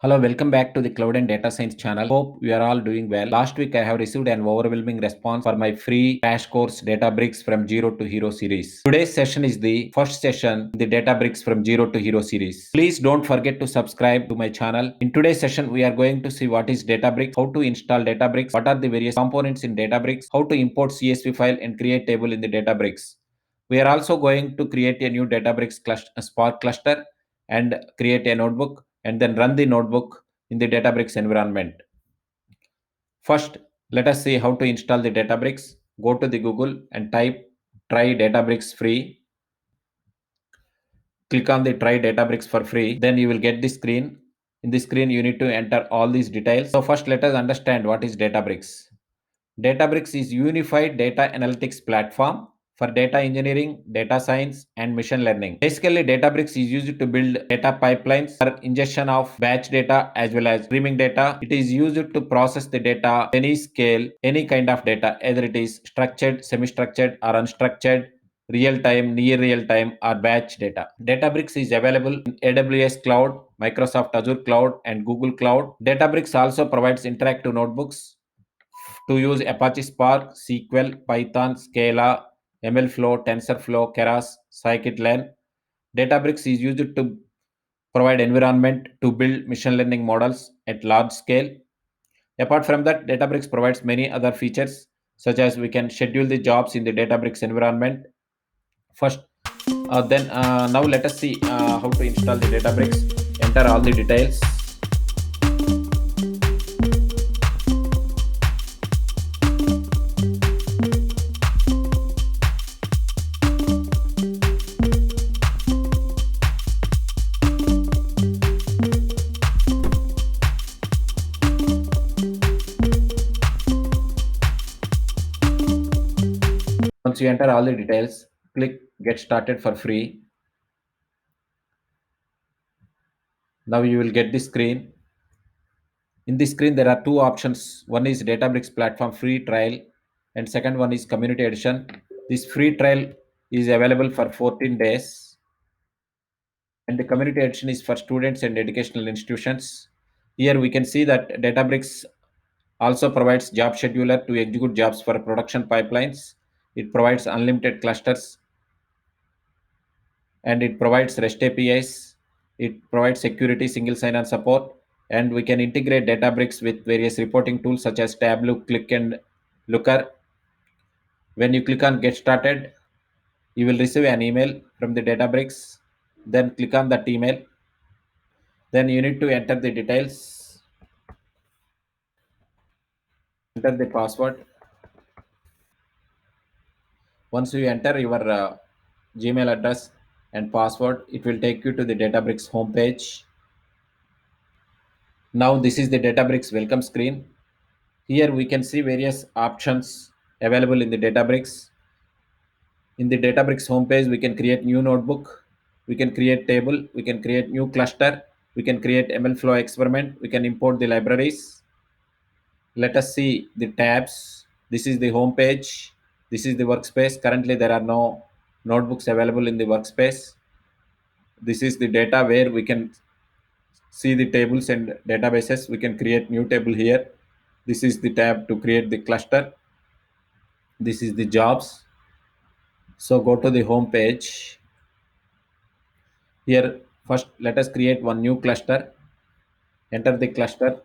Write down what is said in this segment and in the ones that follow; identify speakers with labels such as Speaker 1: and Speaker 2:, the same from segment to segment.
Speaker 1: Hello, welcome back to the Cloud and Data Science channel. Hope we are all doing well. Last week, I have received an overwhelming response for my free crash course Databricks from Zero to Hero series. Today's session is the first session in the Databricks from Zero to Hero series. Please don't forget to subscribe to my channel. In today's session, we are going to see what is Databricks, how to install Databricks, what are the various components in Databricks, how to import CSV file and create table in the Databricks. We are also going to create a new Databricks Spark cluster and create a notebook and then run the notebook in the Databricks environment. First, let us see how to install the Databricks. Go to the Google and type try Databricks free. Click on the try Databricks for free. Then you will get this screen. In this screen, you need to enter all these details. So first, let us understand what is Databricks. Databricks is unified data analytics platform for data engineering, data science, and machine learning. Basically, Databricks is used to build data pipelines for ingestion of batch data as well as streaming data. It is used to process the data any scale, any kind of data, either it is structured, semi-structured, or unstructured, real time, near real time, or batch data. Databricks is available in AWS Cloud, Microsoft Azure Cloud, and Google Cloud. Databricks also provides interactive notebooks to use Apache Spark, SQL, Python, Scala, MLflow, TensorFlow, Keras, Scikit-learn. Databricks is used to provide environment to build machine learning models at large scale. Apart from that, Databricks provides many other features such as we can schedule the jobs in the Databricks environment. First, then now let us see how to install the Databricks. Enter all the details. Once you enter all the details, click Get Started for free. Now you will get this screen. In this screen, there are two options. One is Databricks Platform Free Trial, and second one is Community Edition. This free trial is available for 14 days, and the Community Edition is for students and educational institutions. Here we can see that Databricks also provides job scheduler to execute jobs for production pipelines. It provides unlimited clusters and it provides REST APIs. It provides security, single sign-on support, and we can integrate Databricks with various reporting tools such as Tableau, Click, and Looker. When you click on Get Started, you will receive an email from the Databricks. Then click on that email. Then you need to enter the details, enter the password. Once you enter your Gmail address and password, it will take you to the Databricks homepage. Now this is the Databricks welcome screen. Here we can see various options available in the Databricks. In the Databricks homepage, we can create new notebook, we can create table, we can create new cluster, we can create MLflow experiment, we can import the libraries. Let us see the tabs. This is the homepage. This is the workspace. Currently, there are no notebooks available in the workspace. This is the data where we can see the tables and databases. We can create new table here. This is the tab to create the cluster. This is the jobs. So go to the home page. Here first let us create one new cluster. Enter the cluster.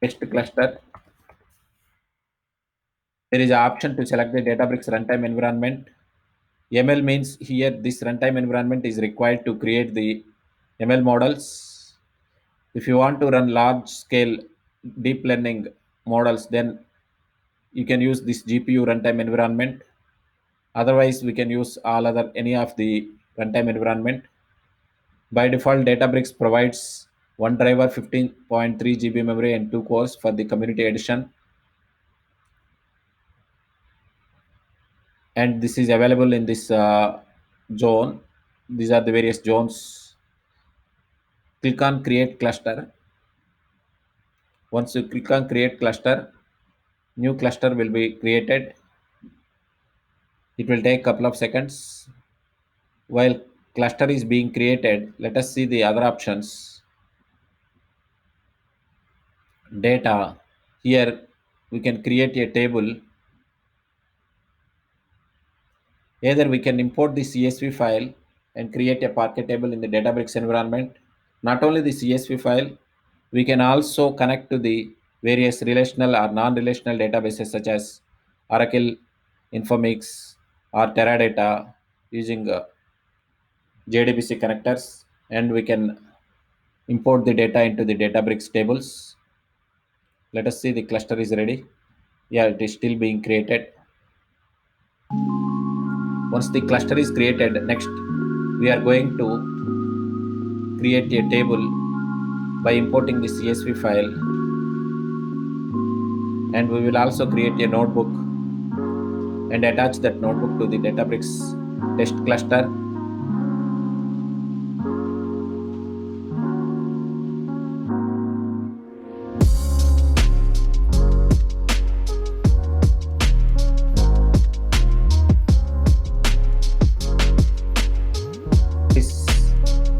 Speaker 1: Next cluster. There is an option to select the Databricks runtime environment. ML means here this runtime environment is required to create the ML models. If you want to run large scale deep learning models, then you can use this GPU runtime environment. Otherwise, we can use all other any of the runtime environment. By default, Databricks provides one driver, 15.3 GB memory, and 2 cores for the community edition. And this is available in this zone. These are the various zones. Click on Create Cluster. Once you click on Create Cluster, new cluster will be created. It will take a couple of seconds. While cluster is being created, let us see the other options. data. Here we can create a table. Either we can import the CSV file and create a Parquet table in the Databricks environment. Not only the CSV file, we can also connect to the various relational or non-relational databases such as Oracle, Informix, or Teradata using JDBC connectors, and we can import the data into the Databricks tables. Let us see the cluster is ready. Yeah, it is still being created. Once the cluster is created, next we are going to create a table by importing the CSV file, and we will also create a notebook and attach that notebook to the Databricks test cluster.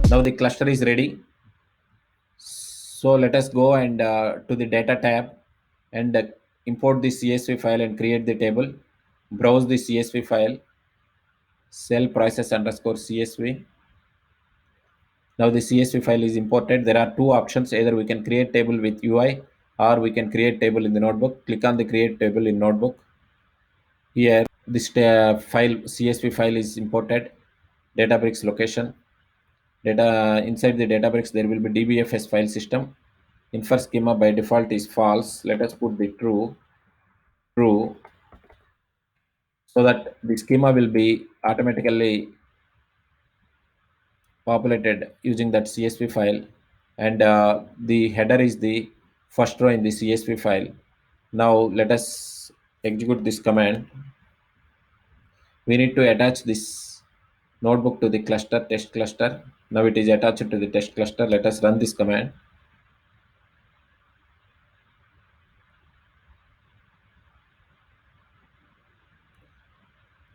Speaker 1: Now the cluster is ready. So let us go and to the data tab and import the CSV file and create the table. Browse the CSV file, cell process underscore CSV. Now the CSV file is imported. There are two options. Either we can create table with UI or we can create table in the notebook. Click on the create table in notebook. Here this file CSV file is imported. Databricks location. Data inside the Databricks there will be DBFS file system. Infer schema by default is false. Let us put the true, so that the schema will be automatically populated using that CSV file, and the header is the first row in the CSV file. Now let us execute this command. We need to attach this notebook to the cluster, test cluster. Now it is attached to the test cluster. Let us run this command.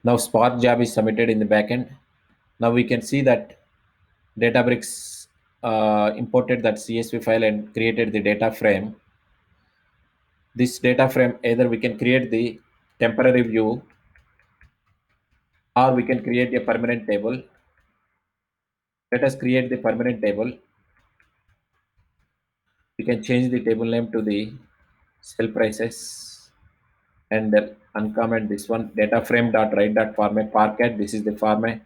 Speaker 1: Now Spark job is submitted in the backend. Now we can see that Databricks imported that CSV file and created the data frame. This data frame, either we can create the temporary view or we can create a permanent table. Let us create the permanent table. We can change the table name to the sell prices and uncomment this one, data frame dot write dot format Parquet. This is the format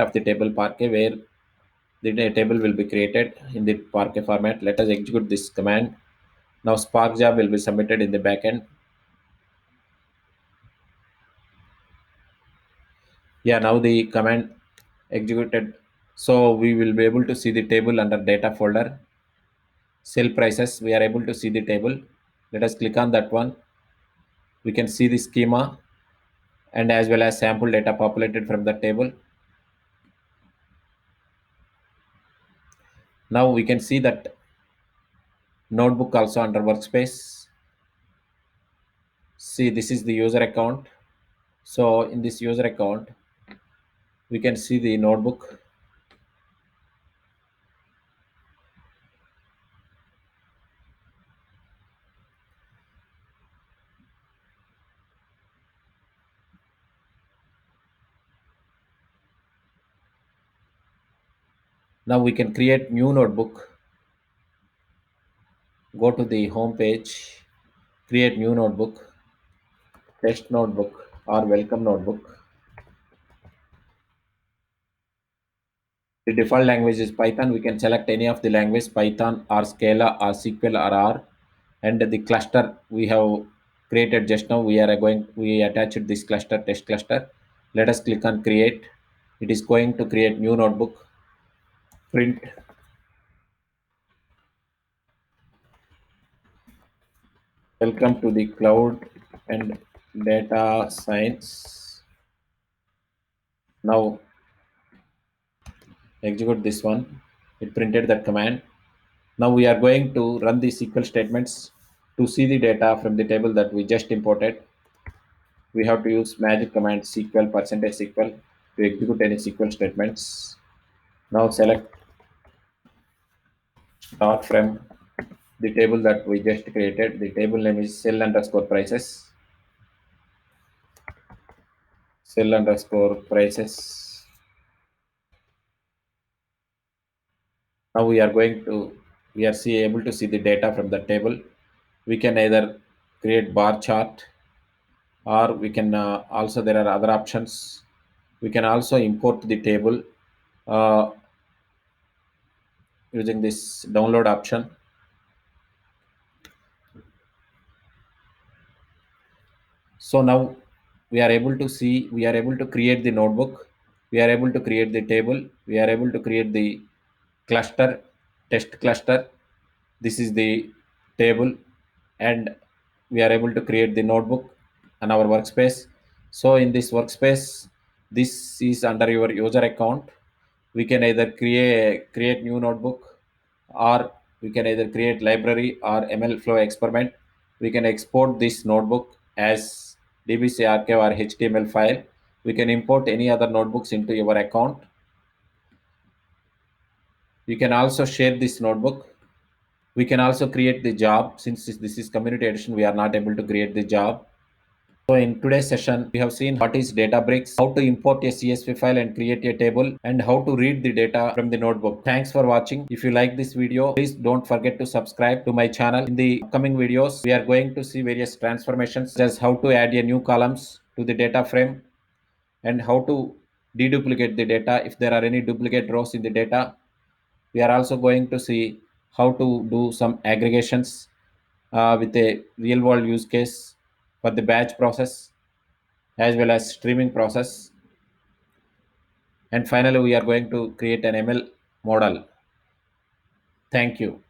Speaker 1: of the table Parquet, where the table will be created in the Parquet format. Let us execute this command. Now Spark job will be submitted in the backend. Yeah, now the command executed. So we will be able to see the table under data folder. Sell prices, we are able to see the table. Let us click on that one. We can see the schema and as well as sample data populated from the table. Now we can see that notebook also under workspace. See, this is the user account. So in this user account, we can see the notebook. Now we can create new notebook. Go to the home page, create new notebook, test notebook or welcome notebook. The default language is Python. We can select any of the language, Python or Scala or SQL or R. And the cluster we have created just now, we attached this cluster, test cluster. Let us click on create. It is going to create new notebook. Print. Welcome to the cloud and data science. Now execute this one. It printed that command. Now we are going to run the SQL statements to see the data from the table that we just imported. We have to use magic command SQL %SQL to execute any SQL statements. Now select dot from the table that we just created. The table name is cell underscore prices. Cell underscore prices. Now we are able to see the data from the table. We can either create bar chart, or we can also, there are other options. We can also import the table uh, using this download option. So now we are able to create the notebook, we are able to create the table, we are able to create the cluster, test cluster. This is the table, and we are able to create the notebook on our workspace. So in this workspace, this is under your user account. We can either create new notebook, or we can either create library or ML flow experiment. We can export this notebook as dbc archive or html file. We can import any other notebooks into your account. You can also share this notebook. We can also create the job. Since this is community edition, we are not able to create the job. So in today's session, we have seen what is Databricks, how to import a CSV file and create a table, and how to read the data from the notebook. Thanks for watching. If you like this video, please don't forget to subscribe to my channel. In the upcoming videos, we are going to see various transformations, such as how to add a new columns to the data frame, and how to deduplicate the data if there are any duplicate rows in the data. We are also going to see how to do some aggregations with a real world use case for the batch process as well as streaming process. And finally, we are going to create an ML model. Thank you.